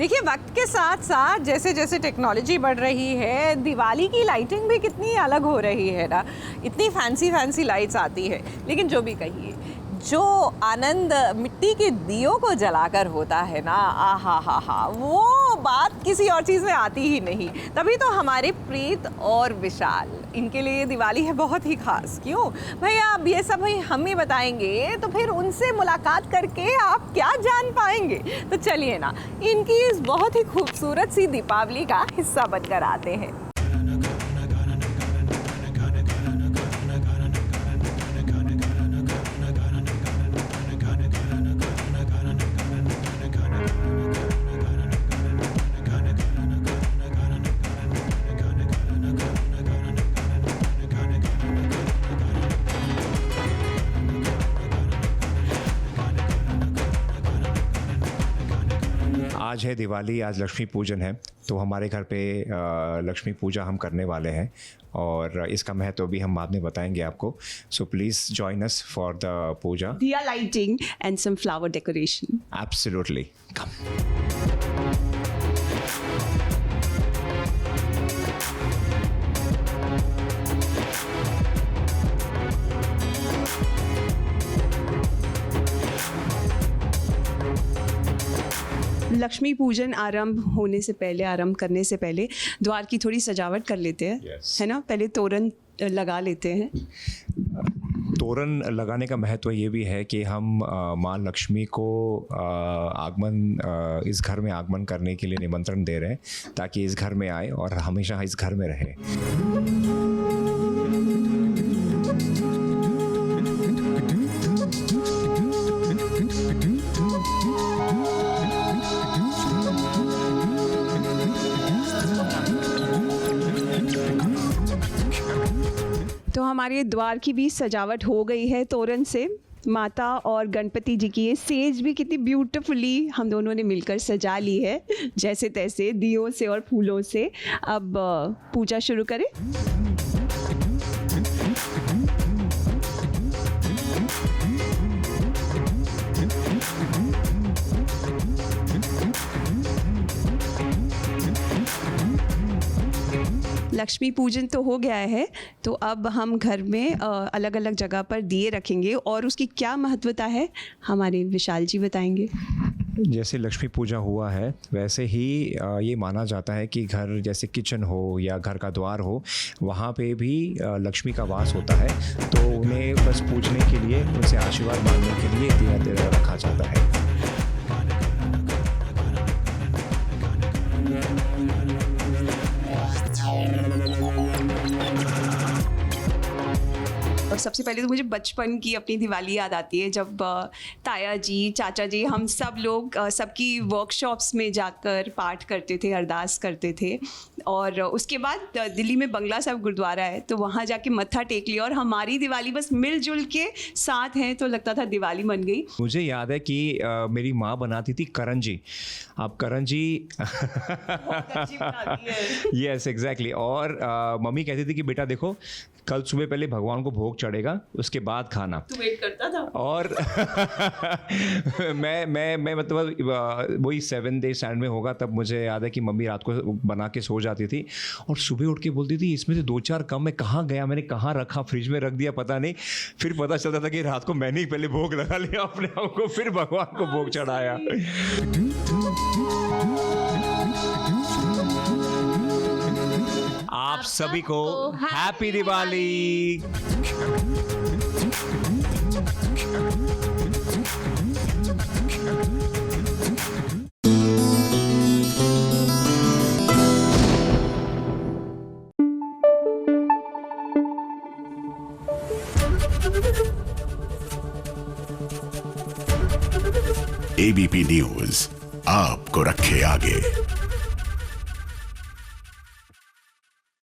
देखिए, वक्त के साथ साथ जैसे जैसे टेक्नोलॉजी बढ़ रही है, दिवाली की लाइटिंग भी कितनी अलग हो रही है ना। इतनी फैंसी फैंसी लाइट्स आती है, लेकिन जो भी कहिए, जो आनंद मिट्टी के दियों को जलाकर होता है ना, आहा हा हा, वो बात किसी और चीज़ में आती ही नहीं। तभी तो हमारे प्रीत और विशाल, इनके लिए दिवाली है बहुत ही खास। क्यों भैया, अब ये सब भाई हम ही बताएंगे, तो फिर उनसे मुलाकात करके आप क्या जान पाएंगे। तो चलिए ना, इनकी इस बहुत ही खूबसूरत सी दीपावली का हिस्सा बनकर आते हैं। आज है दिवाली, आज लक्ष्मी पूजन है, तो हमारे घर पे लक्ष्मी पूजा हम करने वाले हैं और इसका महत्व भी हम बाद में बताएंगे आपको। So please join us for the puja. Diya lighting and some flower decoration. Absolutely, come. Lakshmi पूजन आरंभ करने से पहले द्वार की थोड़ी सजावट कर लेते हैं। Yes. है ना, पहले तोरण लगा लेते हैं। तोरण लगाने का महत्व ये भी है कि हम माँ लक्ष्मी को इस घर में आगमन करने के लिए निमंत्रण दे रहे हैं, ताकि इस घर में आए और हमेशा इस घर में रहे। तो हमारे द्वार की भी सजावट हो गई है तोरण से। माता और गणपति जी की ये सेज भी कितनी ब्यूटीफुली हम दोनों ने मिलकर सजा ली है, जैसे तैसे दियों से और फूलों से। अब पूजा शुरू करें। लक्ष्मी पूजन तो हो गया है, तो अब हम घर में अलग अलग जगह पर दिए रखेंगे और उसकी क्या महत्वता है हमारे विशाल जी बताएंगे। जैसे लक्ष्मी पूजा हुआ है, वैसे ही ये माना जाता है कि घर जैसे किचन हो या घर का द्वार हो, वहाँ पे भी लक्ष्मी का वास होता है। तो उन्हें बस पूजने के लिए, उनसे आशीर्वाद मांगने के लिए दिया रखा जाता है। और सबसे पहले तो मुझे बचपन की अपनी दिवाली याद आती है, जब ताया जी, चाचा जी, हम सब लोग सबकी वर्कशॉप्स में जाकर पाठ करते थे, अरदास करते थे। और उसके बाद दिल्ली में बंगला साहिब गुरुद्वारा है, तो वहाँ जाके मत्था टेक लिया और हमारी दिवाली बस मिलजुल के साथ हैं, तो लगता था दिवाली बन गई। मुझे याद है कि मेरी माँ बनाती थी करंजी। आप करंजी यस एग्जैक्टली। और मम्मी कहती थी कि बेटा देखो, कल सुबह पहले भगवान को भोग चढ़ेगा, उसके बाद खाना। तू वेट करता था? और मैं मतलब वही 7 day स्टैंड में होगा, तब मुझे याद है कि मम्मी रात को बना के सो जाती थी और सुबह उठ के बोलती थी इसमें से 2-4 कम है, कहाँ गया, मैंने कहाँ रखा, फ्रिज में रख दिया, पता नहीं। फिर पता चलता था कि रात को मैंने ही पहले भोग लगा लिया अपने आप को, फिर भगवान को भोग चढ़ाया। आप सभी को हैप्पी दिवाली। एबीपी न्यूज आपको रखे आगे।